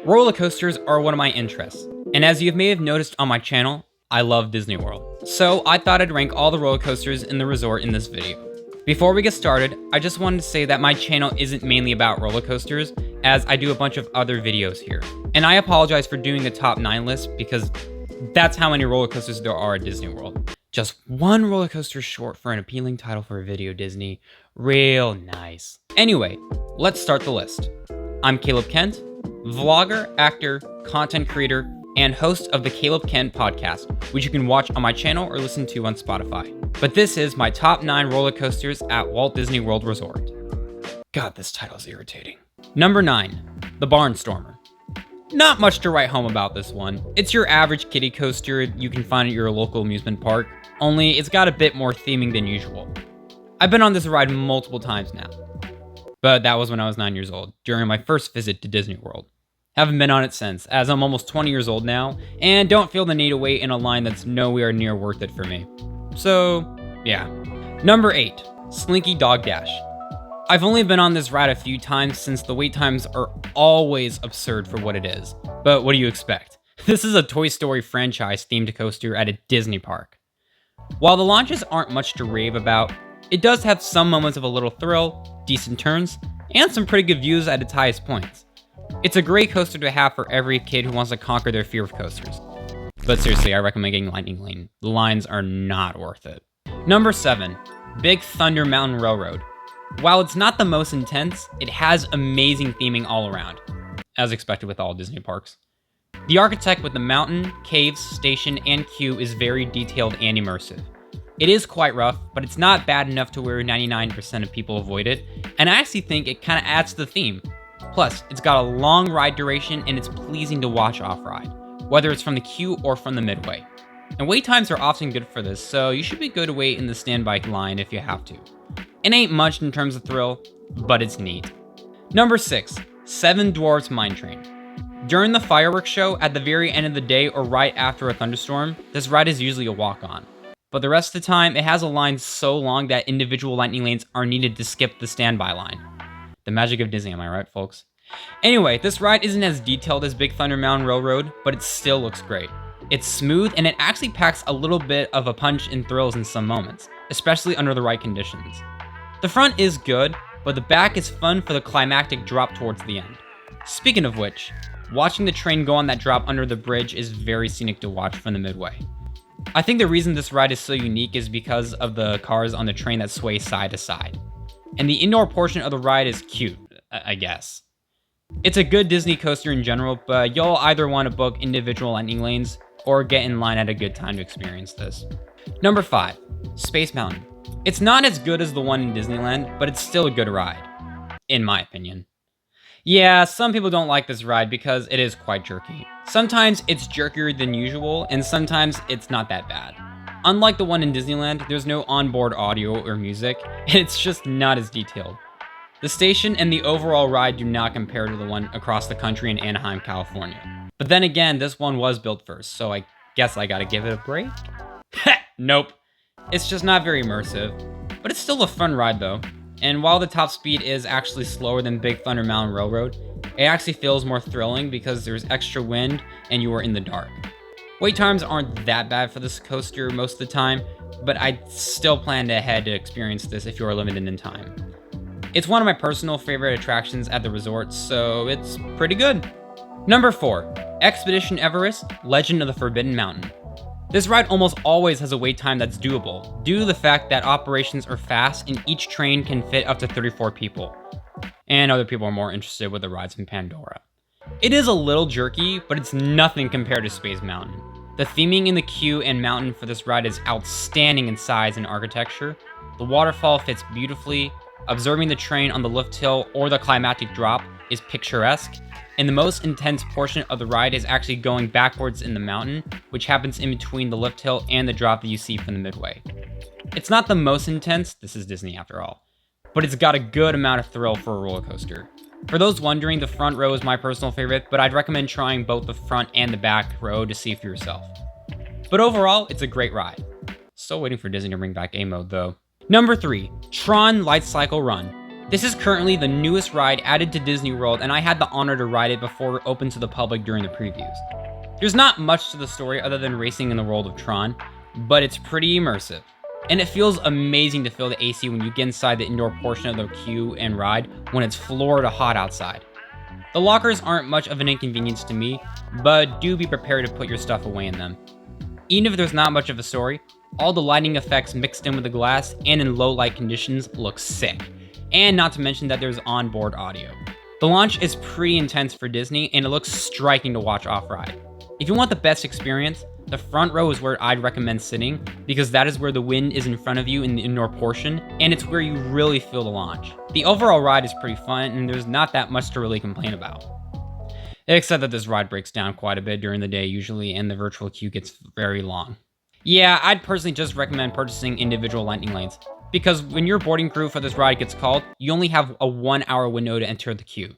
Roller coasters are one of my interests, and as you may have noticed on my channel, I love Disney World. So I thought I'd rank all the roller coasters in the resort in this video. Before we get started, I just wanted to say that my channel isn't mainly about roller coasters, as I do a bunch of other videos here. And I apologize for doing the top 9 list because that's how many roller coasters there are at Disney World. Just one roller coaster short for an appealing title for a video, Disney. Real nice. Anyway, let's start the list. I'm Caleb Kent, vlogger, actor, content creator, and host of the Caleb Kent podcast, which you can watch on my channel or listen to on Spotify. But this is my top 9 roller coasters at Walt Disney World Resort. God, this title's irritating. Number 9, the Barnstormer. Not much to write home about this one. It's your average kiddie coaster you can find at your local amusement park, only it's got a bit more theming than usual. I've been on this ride multiple times now, but that was when I was 9 years old, during my first visit to Disney World. Haven't been on it since, as I'm almost 20 years old now, and don't feel the need to wait in a line that's nowhere near worth it for me. So, yeah. Number 8, Slinky Dog Dash. I've only been on this ride a few times since the wait times are always absurd for what it is. But what do you expect? This is a Toy Story franchise themed coaster at a Disney park. While the launches aren't much to rave about, it does have some moments of a little thrill, decent turns, and some pretty good views at its highest points. It's a great coaster to have for every kid who wants to conquer their fear of coasters. But seriously, I recommend getting Lightning Lane. The lines are not worth it. Number 7, Big Thunder Mountain Railroad. While it's not the most intense, it has amazing theming all around, as expected with all Disney parks. The architect with the mountain, caves, station, and queue is very detailed and immersive. It is quite rough, but it's not bad enough to where 99% of people avoid it, and I actually think it kind of adds to the theme. Plus, it's got a long ride duration and it's pleasing to watch off-ride, whether it's from the queue or from the midway. And wait times are often good for this, so you should be good to wait in the standby line if you have to. It ain't much in terms of thrill, but it's neat. Number 6, 7 Dwarfs Mine Train. During the fireworks show at the very end of the day or right after a thunderstorm, this ride is usually a walk-on. But the rest of the time, it has a line so long that individual lightning lanes are needed to skip the standby line. The magic of Disney, am I right, folks? Anyway, this ride isn't as detailed as Big Thunder Mountain Railroad, but it still looks great. It's smooth, and it actually packs a little bit of a punch and thrills in some moments, especially under the right conditions. The front is good, but the back is fun for the climactic drop towards the end. Speaking of which, watching the train go on that drop under the bridge is very scenic to watch from the midway. I think the reason this ride is so unique is because of the cars on the train that sway side to side. And the indoor portion of the ride is cute, I guess. It's a good Disney coaster in general, but you'll either want to book individual lightning lanes or get in line at a good time to experience this. Number 5, Space Mountain. It's not as good as the one in Disneyland, but it's still a good ride, in my opinion. Yeah, some people don't like this ride because it is quite jerky. Sometimes it's jerkier than usual, and sometimes it's not that bad. Unlike the one in Disneyland, there's no onboard audio or music, and it's just not as detailed. The station and the overall ride do not compare to the one across the country in Anaheim, California. But then again, this one was built first, so I guess I gotta give it a break? Nope. It's just not very immersive. But it's still a fun ride though. And while the top speed is actually slower than Big Thunder Mountain Railroad, it actually feels more thrilling because there's extra wind and you are in the dark. Wait times aren't that bad for this coaster most of the time, but I'd still plan ahead to experience this if you are limited in time. It's one of my personal favorite attractions at the resort, so it's pretty good. Number 4, Expedition Everest, Legend of the Forbidden Mountain. This ride almost always has a wait time that's doable, due to the fact that operations are fast and each train can fit up to 34 people. And other people are more interested with the rides in Pandora. It is a little jerky, but it's nothing compared to Space Mountain. The theming in the queue and mountain for this ride is outstanding in size and architecture. The waterfall fits beautifully. Observing the train on the lift hill or the climactic drop is picturesque, and the most intense portion of the ride is actually going backwards in the mountain, which happens in between the lift hill and the drop that you see from the midway. It's not the most intense, this is Disney after all, but it's got a good amount of thrill for a roller coaster. For those wondering, the front row is my personal favorite, but I'd recommend trying both the front and the back row to see for yourself. But overall, it's a great ride. Still waiting for Disney to bring back A-Mode though. Number 3, TRON Lightcycle Run. This is currently the newest ride added to Disney World, and I had the honor to ride it before it opened to the public during the previews. There's not much to the story other than racing in the world of Tron, but it's pretty immersive. And it feels amazing to feel the AC when you get inside the indoor portion of the queue and ride when it's Florida hot outside. The lockers aren't much of an inconvenience to me, but do be prepared to put your stuff away in them. Even if there's not much of a story, all the lighting effects mixed in with the glass and in low light conditions look sick. And not to mention that there's onboard audio. The launch is pretty intense for Disney, and it looks striking to watch off-ride. If you want the best experience, the front row is where I'd recommend sitting, because that is where the wind is in front of you in the indoor portion, and it's where you really feel the launch. The overall ride is pretty fun, and there's not that much to really complain about. Except that this ride breaks down quite a bit during the day usually, and the virtual queue gets very long. Yeah, I'd personally just recommend purchasing individual lightning lanes, because when your boarding crew for this ride gets called, you only have a 1 hour window to enter the queue.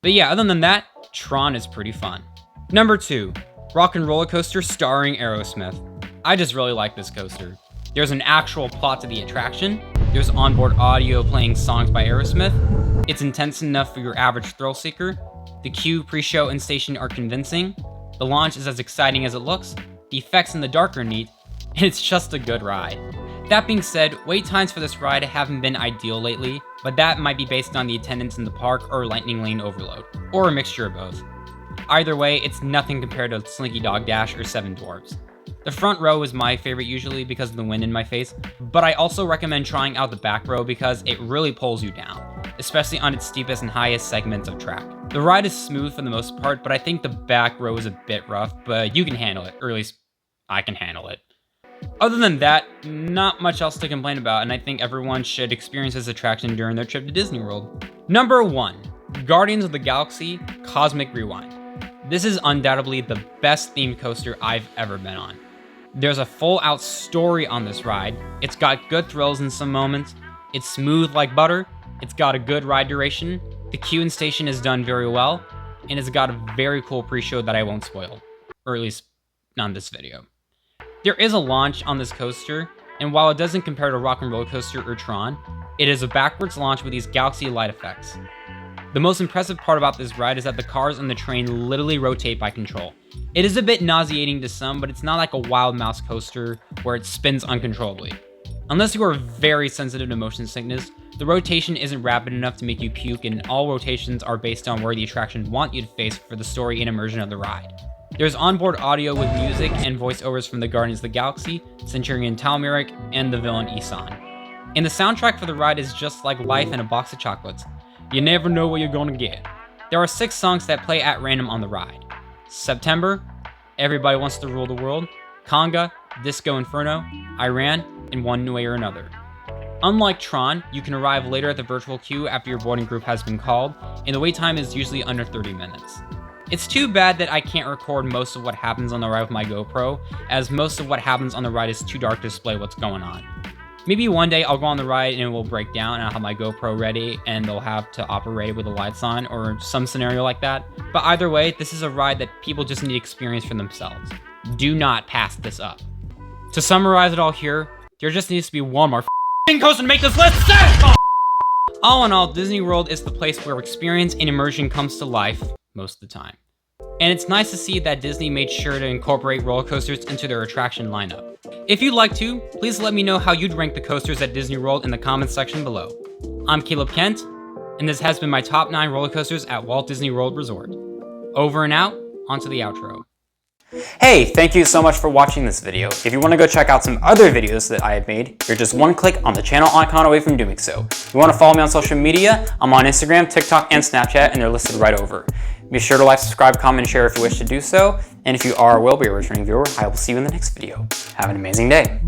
But yeah, other than that, Tron is pretty fun. Number 2, Rock and Roller Coaster starring Aerosmith. I just really like this coaster. There's an actual plot to the attraction, there's onboard audio playing songs by Aerosmith, it's intense enough for your average thrill seeker, the queue, pre-show, and station are convincing, the launch is as exciting as it looks, the effects in the dark are neat, and it's just a good ride. That being said, wait times for this ride haven't been ideal lately, but that might be based on the attendance in the park or lightning lane overload, or a mixture of both. Either way, it's nothing compared to Slinky Dog Dash or 7 Dwarfs. The front row is my favorite usually because of the wind in my face, but I also recommend trying out the back row because it really pulls you down, especially on its steepest and highest segments of track. The ride is smooth for the most part, but I think the back row is a bit rough, but you can handle it, or at least I can handle it. Other than that, not much else to complain about, and I think everyone should experience this attraction during their trip to Disney World. Number 1, Guardians of the Galaxy Cosmic Rewind. This is undoubtedly the best themed coaster I've ever been on. There's a full-out story on this ride, it's got good thrills in some moments, it's smooth like butter, it's got a good ride duration, the queue and station is done very well, and it's got a very cool pre-show that I won't spoil, or at least not in this video. There is a launch on this coaster, and while it doesn't compare to Rock and Roller Coaster or Tron, it is a backwards launch with these galaxy light effects. The most impressive part about this ride is that the cars on the train literally rotate by control. It is a bit nauseating to some, but it's not like a wild mouse coaster where it spins uncontrollably. Unless you are very sensitive to motion sickness, the rotation isn't rapid enough to make you puke, and all rotations are based on where the attraction wants you to face for the story and immersion of the ride. There's onboard audio with music and voiceovers from the Guardians of the Galaxy, Centurion Talmeric, and the villain Isan. And the soundtrack for the ride is just like life in a box of chocolates. You never know what you're gonna get. There are 6 songs that play at random on the ride. September, Everybody Wants to Rule the World, Conga, Disco Inferno, Iran, and One Way or Another. Unlike Tron, you can arrive later at the virtual queue after your boarding group has been called, and the wait time is usually under 30 minutes. It's too bad that I can't record most of what happens on the ride with my GoPro, as most of what happens on the ride is too dark to display what's going on. Maybe one day I'll go on the ride and it will break down and I'll have my GoPro ready and they'll have to operate it with the lights on or some scenario like that. But either way, this is a ride that people just need to experience for themselves. Do not pass this up. To summarize it all here, there just needs to be one more coaster to make this list satisfying! All in all, Disney World is the place where experience and immersion comes to life most of the time. And it's nice to see that Disney made sure to incorporate roller coasters into their attraction lineup. If you'd like to, please let me know how you'd rank the coasters at Disney World in the comments section below. I'm Caleb Kent, and this has been my top 9 roller coasters at Walt Disney World Resort. Over and out, onto the outro. Hey, thank you so much for watching this video. If you want to go check out some other videos that I have made, you're just one click on the channel icon away from doing so. If you want to follow me on social media, I'm on Instagram, TikTok, and Snapchat, and they're listed right over. Be sure to like, subscribe, comment, and share if you wish to do so. And if you are or will be a returning viewer, I will see you in the next video. Have an amazing day.